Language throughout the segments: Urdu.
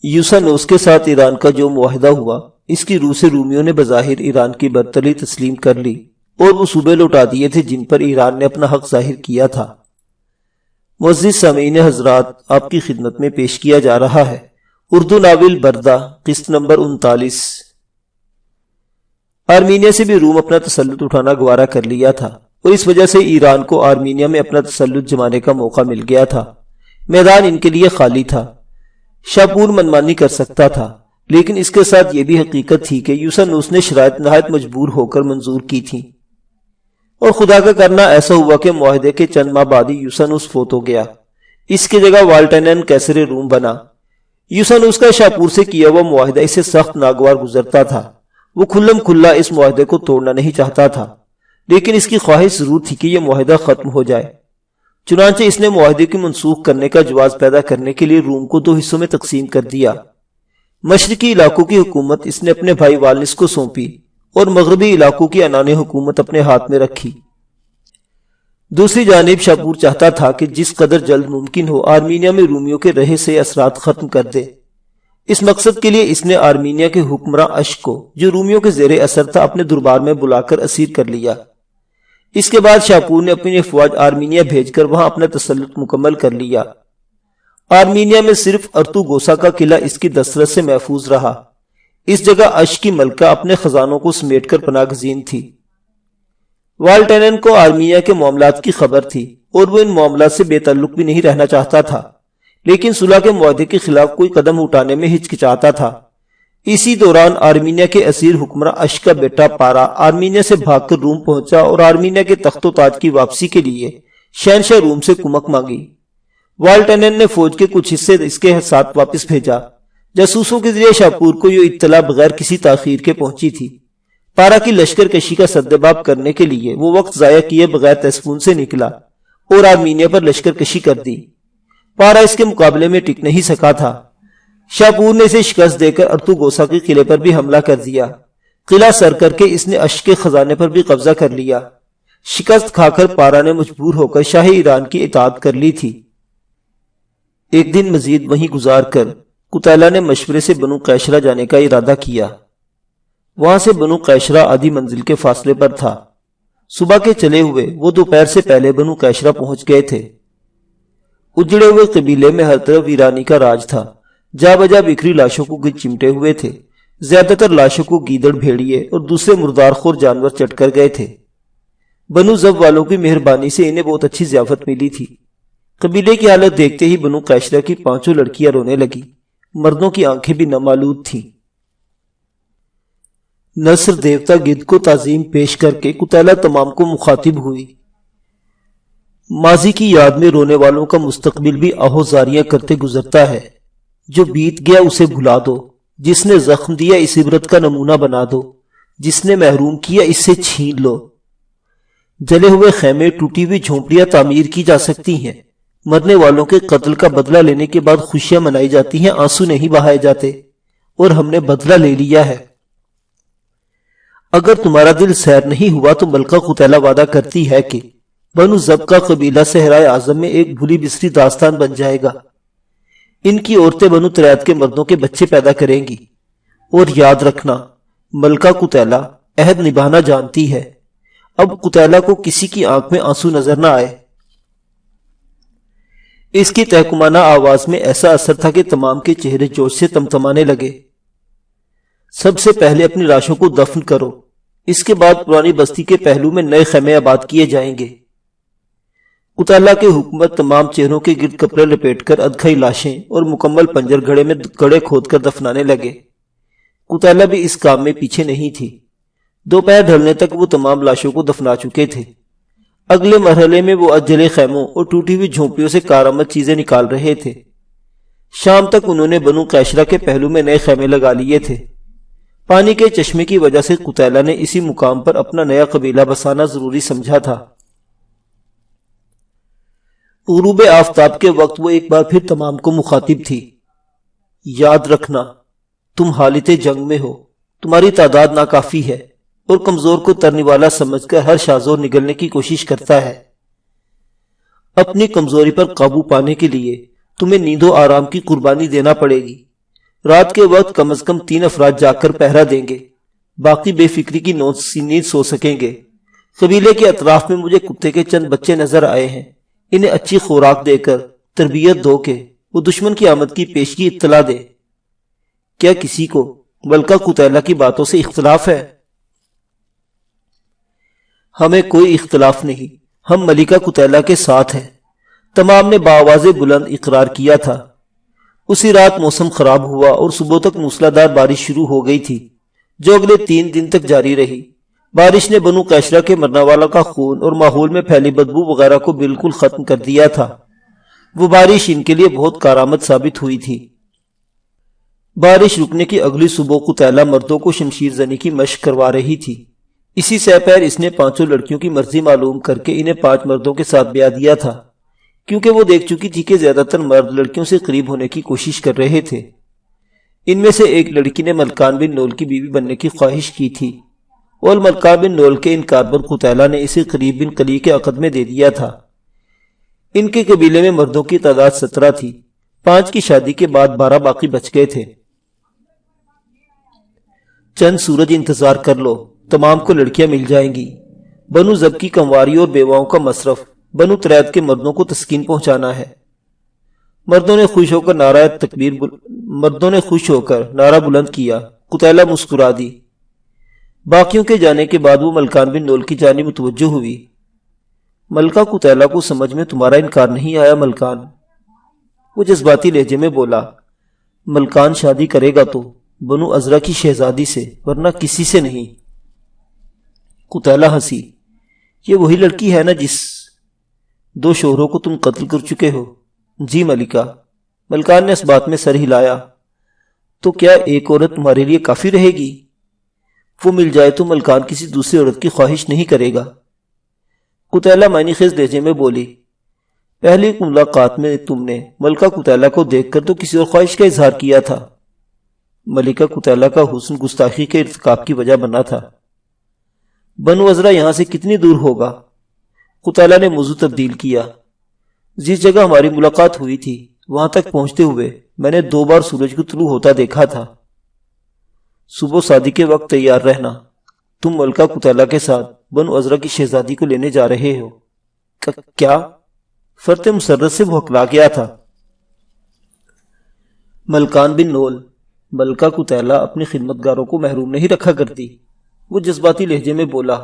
یوسانوس کے ساتھ ایران کا جو معاہدہ ہوا، اس کی روح سے رومیوں نے بظاہر ایران کی برتری تسلیم کر لی اور وہ صوبے لوٹا دیے تھے جن پر ایران نے اپنا حق ظاہر کیا تھا۔ معزز سامعین حضرات، آپ کی خدمت میں پیش کیا جا رہا ہے اردو ناول بردہ، قسط نمبر 39۔ آرمینیا سے بھی روم اپنا تسلط اٹھانا گوارا کر لیا تھا اور اس وجہ سے ایران کو آرمینیا میں اپنا تسلط جمانے کا موقع مل گیا تھا۔ میدان ان کے لیے خالی تھا، شاپور منمانی کر سکتا تھا، لیکن اس کے ساتھ یہ بھی حقیقت تھی کہ یوسانوس نے شرائط نہایت مجبور ہو کر منظور کی تھی، اور خدا کا کرنا ایسا ہوا کہ معاہدے کے چند ماہ بعد ہی یوسانوس فوت ہو گیا۔ اس کی جگہ والٹینن کیسر روم بنا۔ یوسانوس کا شاپور سے کیا ہوا معاہدہ اسے سخت ناگوار گزرتا تھا۔ وہ کھلم کھلا اس معاہدے کو توڑنا نہیں چاہتا تھا، لیکن اس کی خواہش ضرور تھی کہ یہ معاہدہ ختم ہو جائے۔ چنانچہ اس نے معاہدے کی منسوخ کرنے کا جواز پیدا کرنے کے لیے روم کو 2 حصوں میں تقسیم کر دیا۔ مشرقی علاقوں کی حکومت اس نے اپنے بھائی والنس کو سونپی اور مغربی علاقوں کی انان حکومت اپنے ہاتھ میں رکھی۔ دوسری جانب شاپور چاہتا تھا کہ جس قدر جلد ممکن ہو آرمینیا میں رومیوں کے رہے سے اثرات ختم کر دے۔ اس مقصد کے لیے اس نے آرمینیا کے حکمراں اشک کو، جو رومیوں کے زیر اثر تھا، اپنے دربار میں بلا کر اسیر کر لیا۔ اس کے بعد شاپور نے اپنی افواج آرمینیا بھیج کر وہاں اپنا تسلط مکمل کر لیا۔ آرمینیا میں صرف ارطوگوسا کا قلعہ اس کی دسترس سے محفوظ رہا۔ اس جگہ اشک کی ملکہ اپنے خزانوں کو سمیٹ کر پناہ گزین تھی۔ والٹینن کو آرمینیا کے معاملات کی خبر تھی اور وہ ان معاملات سے بے تعلق بھی نہیں رہنا چاہتا تھا، لیکن صلح کے معاہدے کے خلاف کوئی قدم اٹھانے میں ہچکچاتا تھا۔ اسی دوران آرمینیا کے اسیر حکمراں اشک کا بیٹا پارا آرمینیا سے بھاگ کر روم پہنچا اور آرمینیا کے تخت و تاج کی واپسی کے لیے شہنشاہ روم سے کمک مانگی۔ والٹینن نے فوج کے کچھ حصے اس کے ساتھ واپس بھیجا۔ جاسوسوں کے ذریعے شاپور کو یہ اطلاع بغیر کسی تاخیر کے پہنچی تھی۔ پارا کی لشکر کشی کا سدباب کرنے کے لیے وہ وقت ضائع کیے بغیر تیسفون سے نکلا اور آرمینیا پر لشکر کشی کر دی۔ پارا اس کے مقابلے میں ٹک نہیں سکا تھا۔ شاپور نے اسے شکست دے کر ارطوگوسا کے قلعے پر بھی حملہ کر دیا۔ قلعہ سر کر کے اس نے اشک کے خزانے پر بھی قبضہ کر لیا۔ شکست کھا کر پارا نے مجبور ہو کر شاہ ایران کی اطاعت کر لی تھی۔ ایک دن مزید وہیں گزار کر قتیلہ نے مشورے سے بنو قیشرہ جانے کا ارادہ کیا۔ وہاں سے بنو قیشرہ آدھی منزل کے فاصلے پر تھا۔ صبح کے چلے ہوئے وہ دوپہر سے پہلے بنو قیشرہ پہنچ گئے تھے۔ اجڑے ہوئے قبیلے میں ہر طرف ویرانی کا راج تھا۔ جا بجا بکھری لاشوں کو گرد چمٹے ہوئے تھے۔ زیادہ تر لاشوں کو گیدڑ، بھیڑیے اور دوسرے مردار خور جانور چٹ کر گئے تھے۔ بنو زب والوں کی مہربانی سے انہیں بہت اچھی ضیافت ملی تھی۔ قبیلے کی حالت دیکھتے ہی بنو قیشرہ کی 5 لڑکیاں رونے لگی۔ مردوں کی آنکھیں بھی نمالود تھیں۔ نصر دیوتا گدھ کو تعظیم پیش کر کے قتیلہ تمام کو مخاطب ہوئی۔ ماضی کی یاد میں رونے والوں کا مستقبل بھی آہوزاریاں کرتے گزرتا ہے۔ جو بیت گیا اسے بھلا دو، جس نے زخم دیا اس عبرت کا نمونہ بنا دو، جس نے محروم کیا اس سے چھین لو۔ جلے ہوئے خیمے، ٹوٹی ہوئی جھونپڑیاں تعمیر کی جا سکتی ہیں۔ مرنے والوں کے قتل کا بدلہ لینے کے بعد خوشیاں منائی جاتی ہیں، آنسو نہیں بہائے جاتے، اور ہم نے بدلہ لے لیا ہے۔ اگر تمہارا دل سیر نہیں ہوا تو ملکہ قتیلہ وعدہ کرتی ہے کہ بنو زب کا قبیلہ صحرائے اعظم میں ایک بھولی بسری داستان بن جائے گا۔ ان کی عورتیں بنو تریاد کے مردوں کے بچے پیدا کریں گی، اور یاد رکھنا ملکہ قتیلہ عہد نبھانا جانتی ہے۔ اب قتیلہ کو کسی کی آنکھ میں آنسو نظر نہ آئے۔ اس کی تحکمانہ آواز میں ایسا اثر تھا کہ تمام کے چہرے جوش سے تمتمانے لگے۔ سب سے پہلے اپنی لاشوں کو دفن کرو، اس کے بعد پرانی بستی کے پہلو میں نئے خیمے آباد کیے جائیں گے۔ قتیلہ کے حکومت تمام چہروں کے گرد کپڑے لپیٹ کر ادھکئی لاشیں اور مکمل پنجر گھڑے میں گڑھے کھود کر دفنانے لگے۔ قتیلہ بھی اس کام میں پیچھے نہیں تھی۔ دوپہر ڈھلنے تک وہ تمام لاشوں کو دفنا چکے تھے۔ اگلے مرحلے میں وہ جلے خیموں اور ٹوٹی ہوئی جھونپڑیوں سے کارآمد چیزیں نکال رہے تھے۔ شام تک انہوں نے بنو قیشرہ کے پہلو میں نئے خیمے لگا لیے تھے۔ پانی کے چشمے کی وجہ سے قتیلہ نے اسی مقام پر اپنا نیا قبیلہ بسانا ضروری سمجھا تھا۔ غروب آفتاب کے وقت وہ ایک بار پھر تمام کو مخاطب تھی۔ یاد رکھنا تم حالت جنگ میں ہو، تمہاری تعداد ناکافی ہے، اور کمزور کو ترنے والا سمجھ کر ہر شاذور نگلنے کی کوشش کرتا ہے۔ اپنی کمزوری پر قابو پانے کے لیے تمہیں نیند و آرام کی قربانی دینا پڑے گی۔ رات کے وقت کم از کم 3 افراد جا کر پہرا دیں گے، باقی بے فکری کی نیند سو سکیں گے۔ قبیلے کے اطراف میں مجھے کتے کے چند بچے نظر آئے ہیں، انہیں اچھی خوراک دے کر تربیت دو کہ وہ دشمن کی آمد کی پیشگی اطلاع دے۔ کیا کسی کو ملکہ قتیلہ کی باتوں سے اختلاف ہے؟ ہمیں کوئی اختلاف نہیں، ہم ملکہ قتیلہ کے ساتھ ہیں، تمام نے بآواز بلند اقرار کیا تھا۔ اسی رات موسم خراب ہوا اور صبح تک موسلادھار بارش شروع ہو گئی تھی، جو اگلے 3 دن تک جاری رہی۔ بارش نے بنو قیشرہ کے مرنے والوں کا خون اور ماحول میں پھیلی بدبو وغیرہ کو بالکل ختم کر دیا تھا۔ وہ بارش ان کے لیے بہت کارآمد ثابت ہوئی تھی۔ بارش رکنے کی اگلی صبح قتیلہ مردوں کو شمشیر زنی کی مشق کروا رہی تھی۔ اسی سہ پیر اس نے 5 لڑکیوں کی مرضی معلوم کر کے انہیں 5 مردوں کے ساتھ بیاہ دیا تھا، کیونکہ وہ دیکھ چکی تھی کہ زیادہ تر مرد لڑکیوں سے قریب ہونے کی کوشش کر رہے تھے۔ ان میں سے ایک لڑکی نے ملکان بن نول کی بیوی بننے کی خواہش کی تھی، اور ملکان بن نول کے انکار پر قتیلہ نے اسے قریب بن قلی کے عقد میں دے دیا تھا۔ ان کے قبیلے میں مردوں کی تعداد 17 تھی، 5 کی شادی کے بعد 12 باقی بچ گئے تھے۔ چند سورج انتظار کر لو، تمام کو لڑکیاں مل جائیں گی۔ بنو زب کی کمواری اور بیواؤں کا مصرف بنو تریت کے مردوں کو تسکین پہنچانا ہے۔ مردوں نے خوش ہو کر نعرہ بلند کیا۔ قتیلہ مسکرا دی۔ باقیوں کے جانے کے بعد وہ ملکان بن نول کی جانب متوجہ ہوئی۔ ملکہ قتیلہ کو سمجھ میں تمہارا انکار نہیں آیا ملکان؟ وہ جذباتی لہجے میں بولا۔ ملکان شادی کرے گا تو بنو عذرا کی شہزادی سے، ورنہ کسی سے نہیں۔ قتیلہ ہنسی۔ یہ وہی لڑکی ہے نا جس 2 شوہروں کو تم قتل کر چکے ہو؟ جی ملکہ۔ ملکان نے اس بات میں سر ہلایا۔ تو کیا ایک عورت تمہارے لیے کافی رہے گی؟ وہ مل جائے تو ملکان کسی دوسری عورت کی خواہش نہیں کرے گا۔ قتیلہ معنی خیز لہجے میں بولی۔ پہلی ملاقات میں تم نے ملکہ قتیلہ کو دیکھ کر تو کسی اور خواہش کا اظہار کیا تھا۔ ملکہ قتیلہ کا حسن گستاخی کے ارتکاب کی وجہ بنا تھا۔ بنو عذرا یہاں سے کتنی دور ہوگا؟ قتیلہ نے موضوع تبدیل کیا۔ جس جگہ ہماری ملاقات ہوئی تھی وہاں تک پہنچتے ہوئے میں نے 2 بار سورج کو طلوع ہوتا دیکھا تھا۔ صبح شادی کے وقت تیار رہنا، تم ملکہ قتیلہ کے ساتھ بنو عذرا کی شہزادی کو لینے جا رہے ہو۔ کیا؟ فرت مسرت سے وہ ہکلا گیا تھا۔ ملکان بن نول، ملکہ قتیلہ اپنی خدمتگاروں کو محروم نہیں رکھا کرتی۔ وہ جذباتی لہجے میں بولا۔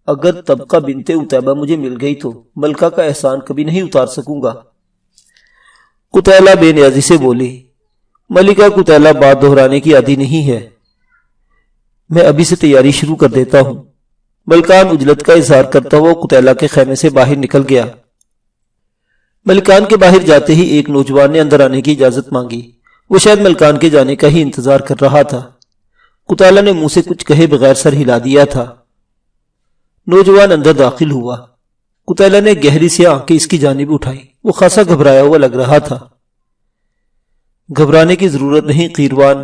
اگر طبقہ بنت عتیبہ مجھے مل گئی تو ملکہ کا احسان کبھی نہیں اتار سکوں گا۔ قتیلہ بے نیازی سے بولی۔ ملکہ قتیلہ بات دہرانے کی عادی نہیں ہے، میں ابھی سے تیاری شروع کر دیتا ہوں۔ ملکان عجلت کا اظہار کرتا ہوا قتیلہ کے خیمے سے باہر نکل گیا۔ ملکان کے باہر جاتے ہی ایک نوجوان نے اندر آنے کی اجازت مانگی۔ وہ شاید ملکان کے جانے کا ہی انتظار کر رہا تھا۔ قتیلہ نے منہ سے کچھ کہے بغیر سر ہلا دیا تھا۔ نوجوان اندر داخل ہوا۔ قتیلہ نے گہری سی آنکھیں اس کی جانب اٹھائی۔ وہ خاصا گھبرایا ہوا لگ رہا تھا۔ گھبرانے کی ضرورت نہیں قیروان۔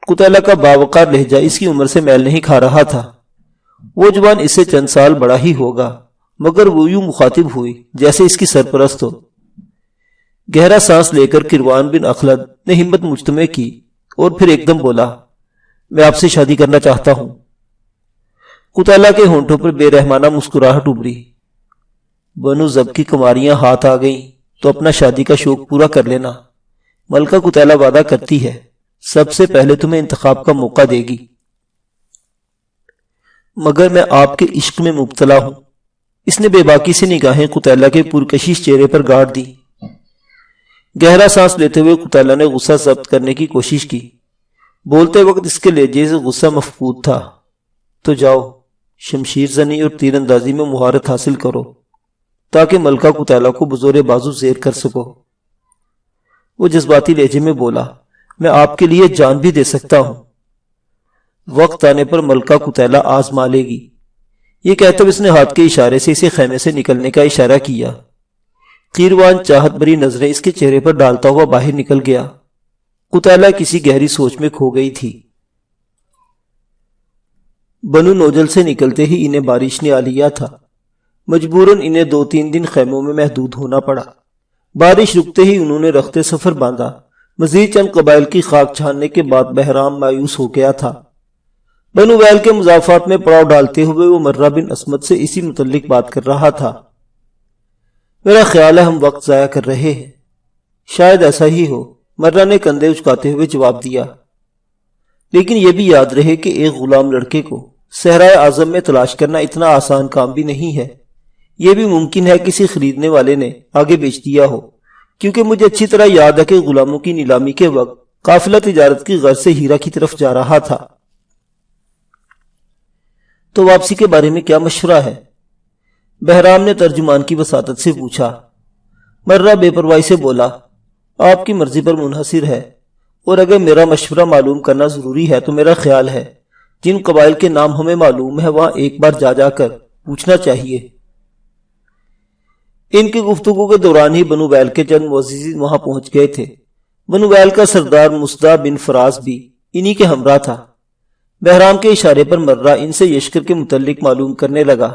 قتیلہ کا باوقار لہجہ اس کی عمر سے میل نہیں کھا رہا تھا۔ وہ جوان اس سے چند سال بڑا ہی ہوگا، مگر وہ یوں مخاطب ہوئی جیسے اس کی سرپرست ہو۔ گہرا سانس لے کر قیروان بن اخلد نے ہمت مجتمع کی اور پھر ایک دم بولا، میں آپ سے شادی کرنا چاہتا ہوں۔ قتیلہ کے ہونٹوں پر بے رحمانہ مسکراہٹ ابھری۔ بنو زب کی کماریاں ہاتھ آ گئیں تو اپنا شادی کا شوق پورا کر لینا۔ ملکہ قتیلہ وعدہ کرتی ہے سب سے پہلے تمہیں انتخاب کا موقع دے گی۔ مگر میں آپ کے عشق میں مبتلا ہوں۔ اس نے بے باکی سے نگاہیں قتیلہ کے پرکشش چہرے پر گاڑ دی۔ گہرا سانس لیتے ہوئے قتیلہ نے غصہ ضبط کرنے کی کوشش کی۔ بولتے وقت اس کے لہجے سے غصہ مفقود تھا۔ تو جاؤ، شمشیر زنی اور تیر اندازی میں مہارت حاصل کرو تاکہ ملکہ قتیلہ کو بزور بازو زیر کر سکو۔ وہ جذباتی لہجے میں بولا، میں آپ کے لیے جان بھی دے سکتا ہوں۔ وقت آنے پر ملکہ قتیلہ آزما لے گی۔ یہ کہتے ہوئے اس نے ہاتھ کے اشارے سے اسے خیمے سے نکلنے کا اشارہ کیا۔ قیروان چاہت بری نظریں اس کے چہرے پر ڈالتا ہوا باہر نکل گیا۔ قتیلہ کسی گہری سوچ میں کھو گئی تھی۔ بنو نوجل سے نکلتے ہی انہیں بارش نے آ لیا تھا۔ مجبوراً انہیں 2-3 دن خیموں میں محدود ہونا پڑا۔ بارش رکتے ہی انہوں نے رخت سفر باندھا۔ مزید چند قبائل کی خاک چھاننے کے بعد بہرام مایوس ہو گیا تھا۔ بنو ویل کے مضافات میں پڑاؤ ڈالتے ہوئے وہ مرہ بن اسمت سے اسی متعلق بات کر رہا تھا۔ میرا خیال ہے ہم وقت ضائع کر رہے ہیں۔ شاید ایسا ہی ہو، مرہ نے کندھے اچکاتے ہوئے جواب دیا، لیکن یہ بھی یاد رہے کہ ایک غلام لڑکے کو صحرائے اعظم میں تلاش کرنا اتنا آسان کام بھی نہیں ہے۔ یہ بھی ممکن ہے کسی خریدنے والے نے آگے بیچ دیا ہو، کیونکہ مجھے اچھی طرح یاد ہے کہ غلاموں کی نیلامی کے وقت قافلہ تجارت کی غرض سے ہیرا کی طرف جا رہا تھا۔ تو واپسی کے بارے میں کیا مشورہ ہے؟ بہرام نے ترجمان کی وساطت سے پوچھا۔ مرہ بے پرواہی سے بولا، آپ کی مرضی پر منحصر ہے، اور اگر میرا مشورہ معلوم کرنا ضروری ہے تو میرا خیال ہے جن قبائل کے نام ہمیں معلوم ہے وہاں ایک بار جا کر پوچھنا چاہیے۔ ان کی گفتگو کے دوران ہی بنو ویل کے چند معززین وہاں پہنچ گئے تھے۔ بنو ویل کا سردار مصدع بن فراز بھی انہی کے ہمراہ تھا۔ بہرام کے اشارے پر مرہ ان سے یشکر کے متعلق معلوم کرنے لگا۔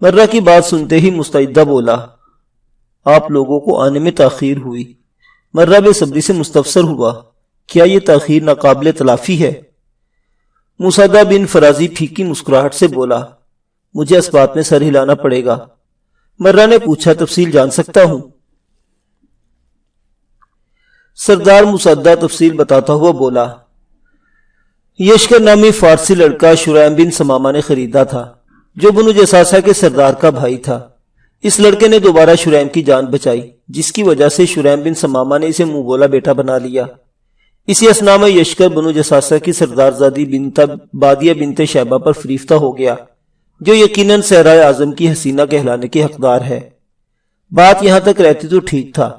مرہ کی بات سنتے ہی مستعدہ بولا، آپ لوگوں کو آنے میں تاخیر ہوئی۔ مرہ بے صبری سے مستفسر ہوا، کیا یہ تاخیر ناقابل تلافی ہے؟ مصدع بن فرازی پھیکی مسکراہٹ سے بولا، مجھے اس بات میں سر ہلانا پڑے گا۔ مرہ نے پوچھا، تفصیل جان سکتا ہوں؟ سردار مصدع تفصیل بتاتا ہوا بولا، یشکر نامی فارسی لڑکا شریم بن سمامہ نے خریدا تھا، جو بنو جساسہ کے سردار کا بھائی تھا۔ اس لڑکے نے دوبارہ شریم کی جان بچائی، جس کی وجہ سے شریم بن سمامہ نے اسے منہ بولا بیٹا بنا لیا۔ اسی اثناء میں یشکر بنو جساسہ کی سردار زادی بنت بادیہ بنت شیبہ پر فریفتہ ہو گیا، جو یقیناً صحرائے اعظم کی حسینہ کہلانے کی حقدار ہے۔ بات یہاں تک رہتی تو ٹھیک تھا،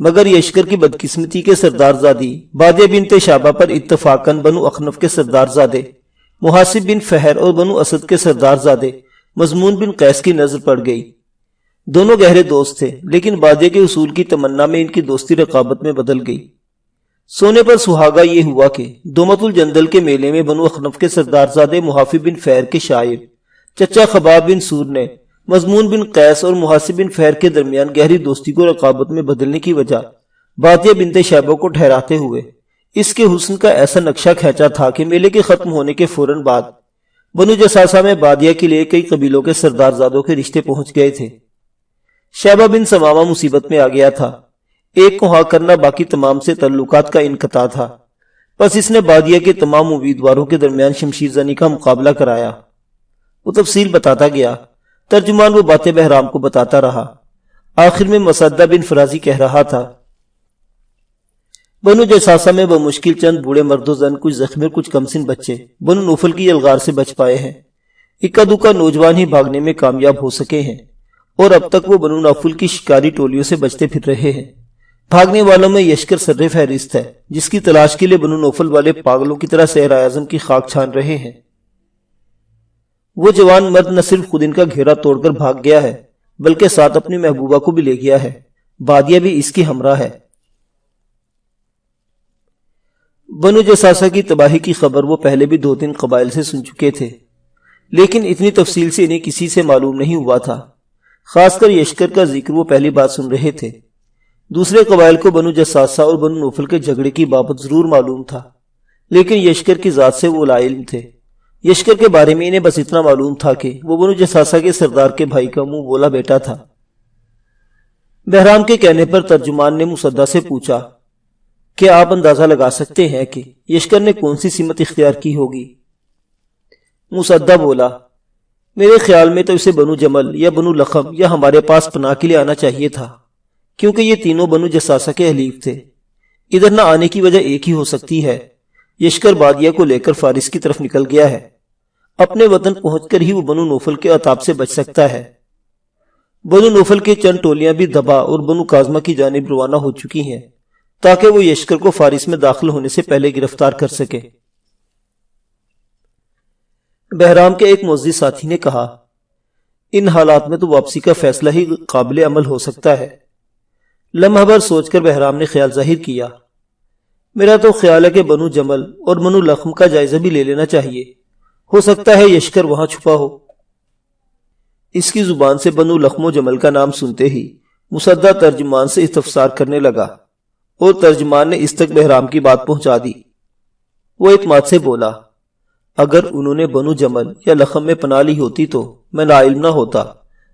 مگر یشکر کی بدقسمتی کے سردار زادی بادیہ بنت شیبہ پر اتفاقاً بنو اخنف کے سردار زادے محاسب بن فہر اور بنو اسد کے سردار زادے مضمون بن قیس کی نظر پڑ گئی۔ دونوں گہرے دوست تھے، لیکن بادیہ کے حصول کی تمنا میں ان کی دوستی رقابت میں بدل گئی۔ سونے پر سہاگا یہ ہوا کہ دومت الجندل کے میلے میں بنو اخنف کے سردار زادے محافظ بن فہر کے شاعر چچا خباب بن سور نے مضمون بن قیس اور محاسب بن فہر کے درمیان گہری دوستی کو رقابت میں بدلنے کی وجہ بادیہ بنت شیبہ کو ٹھہراتے ہوئے اس کے حسن کا ایسا نقشہ کھینچا تھا کہ میلے کے ختم ہونے کے فوراً بعد بنو جساسہ میں بادیہ کے لیے کئی قبیلوں کے سردار زادوں کے رشتے پہنچ گئے تھے۔ شیبہ بن سمامہ مصیبت میں آ گیا تھا۔ ایک کو ہاں کرنا باقی تمام سے تعلقات کا انقطاع تھا، پس اس نے بادیہ کے تمام امیدواروں کے درمیان شمشیر زنی کا مقابلہ کرایا۔ وہ تفصیل بتاتا گیا، ترجمان وہ باتیں بہرام کو بتاتا رہا۔ آخر میں مصدع بن فرازی کہہ رہا تھا، بنو جساسہ میں بمشکل چند بوڑھے مرد و زن، کچھ زخمی اور کچھ کمسن بچے بنو نوفل کی یلغار سے بچ پائے ہیں۔ اکا دکا نوجوان ہی بھاگنے میں کامیاب ہو سکے ہیں، اور اب تک وہ بنو نوفل کی شکاری ٹولیوں سے بچتے پھر رہے ہیں۔ بھاگنے والوں میں یشکر سر فہرست ہے، جس کی تلاش کے لیے بنو نوفل والے پاگلوں کی طرح صحرائے اعظم کی خاک چھان رہے ہیں۔ وہ جوان مرد نہ صرف خود ان کا گھیرا توڑ کر بھاگ گیا ہے، بلکہ ساتھ اپنی محبوبہ کو بھی لے گیا ہے۔ بادیہ بھی اس کی ہمراہ ہے۔ بنو جساسہ کی تباہی کی خبر وہ پہلے بھی 2-3 قبائل سے سن چکے تھے، لیکن اتنی تفصیل سے انہیں کسی سے معلوم نہیں ہوا تھا۔ خاص کر یشکر کا ذکر وہ پہلی بات سن رہے تھے۔ دوسرے قبائل کو بنو جساسہ اور بنو نوفل کے جھگڑے کی بابت ضرور معلوم تھا، لیکن یشکر کی ذات سے وہ لا علم تھے۔ یشکر کے بارے میں انہیں بس اتنا معلوم تھا کہ وہ بنو جساسہ کے سردار کے بھائی کا منہ بولا بیٹا تھا۔ بہرام کے کہنے پر ترجمان نے مصدع سے پوچھا، کیا آپ اندازہ لگا سکتے ہیں کہ یشکر نے کون سی سمت اختیار کی ہوگی؟ مصدع بولا، میرے خیال میں تو اسے بنو جمل یا بنو لخم یا ہمارے پاس پناہ کے لیے آنا چاہیے تھا، کیونکہ یہ تینوں بنو جساسہ کے حلیف تھے۔ ادھر نہ آنے کی وجہ ایک ہی ہو سکتی ہے، یشکر بادیہ کو لے کر فارس کی طرف نکل گیا ہے۔ اپنے وطن پہنچ کر ہی وہ بنو نوفل کے عطاب سے بچ سکتا ہے۔ بنو نوفل کے چند ٹولیاں بھی دبا اور بنو کاظمہ کی جانب روانہ ہو چکی ہیں، تاکہ وہ یشکر کو فارس میں داخل ہونے سے پہلے گرفتار کر سکے۔ بہرام کے ایک معزز ساتھی نے کہا، ان حالات میں تو واپسی کا فیصلہ ہی قابل عمل ہو سکتا ہے۔ لمحہ بھر سوچ کر بہرام نے خیال ظاہر کیا، میرا تو خیال ہے کہ بنو جمل اور بنو لخم کا جائزہ بھی لے لینا چاہیے، ہو سکتا ہے یشکر وہاں چھپا ہو۔ اس کی زبان سے بنو لخم و جمل کا نام سنتے ہی مصدع ترجمان سے استفسار کرنے لگا، اور ترجمان نے اس تک بہرام کی بات پہنچا دی۔ وہ اعتماد سے بولا، اگر انہوں نے بنو جمل یا لخم میں پناہ لی ہوتی تو میں ناعلم نہ ہوتا،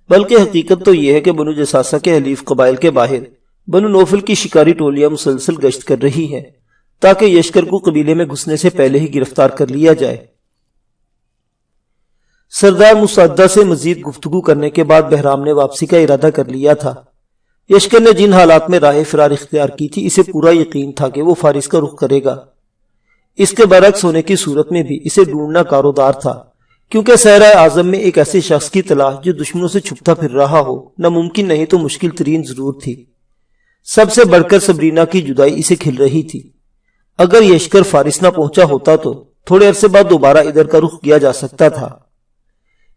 بلکہ حقیقت تو یہ ہے کہ بنو جساسہ کے حلیف قبائل کے باہر بنو نوفل کی شکاری ٹولیاں مسلسل گشت کر رہی ہیں تاکہ یشکر کو قبیلے میں گھسنے سے پہلے ہی گرفتار کر لیا جائے۔ سردار مسعدہ سے مزید گفتگو کرنے کے بعد بہرام نے واپسی کا ارادہ کر لیا تھا۔ یشکر نے جن حالات میں راہ فرار اختیار کی تھی، اسے پورا یقین تھا کہ وہ فارس کا رخ کرے گا۔ اس کے برعکس ہونے کی صورت میں بھی اسے ڈھونڈنا کارودار تھا، کیونکہ صحرائے اعظم میں ایک ایسے شخص کی تلاش جو دشمنوں سے چھپتا پھر رہا ہو ناممکن نہیں تو مشکل ترین ضرور تھی۔ سب سے بڑھ کر سبرینا کی جدائی اسے کھل رہی تھی۔ اگر یشکر فارس نہ پہنچا ہوتا تو تھوڑے عرصے بعد دوبارہ ادھر کا رخ کیا جا سکتا تھا۔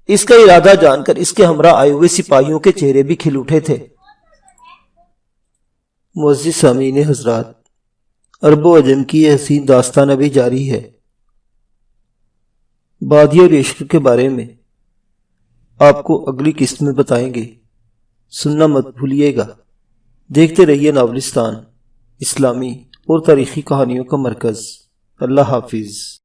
اس کا ارادہ جان کر اس کے ہمراہ آئے ہوئے سپاہیوں کے چہرے بھی کھل اٹھے تھے۔ معزز سامعین حضرات، عرب و عجم کی یہ حسین داستان ابھی جاری ہے۔ بادی اور یشکر کے بارے میں آپ کو اگلی قسط میں بتائیں گے، سننا مت بھولیے گا۔ دیکھتے رہیے ناولستان، اسلامی اور تاریخی کہانیوں کا مرکز۔ اللہ حافظ۔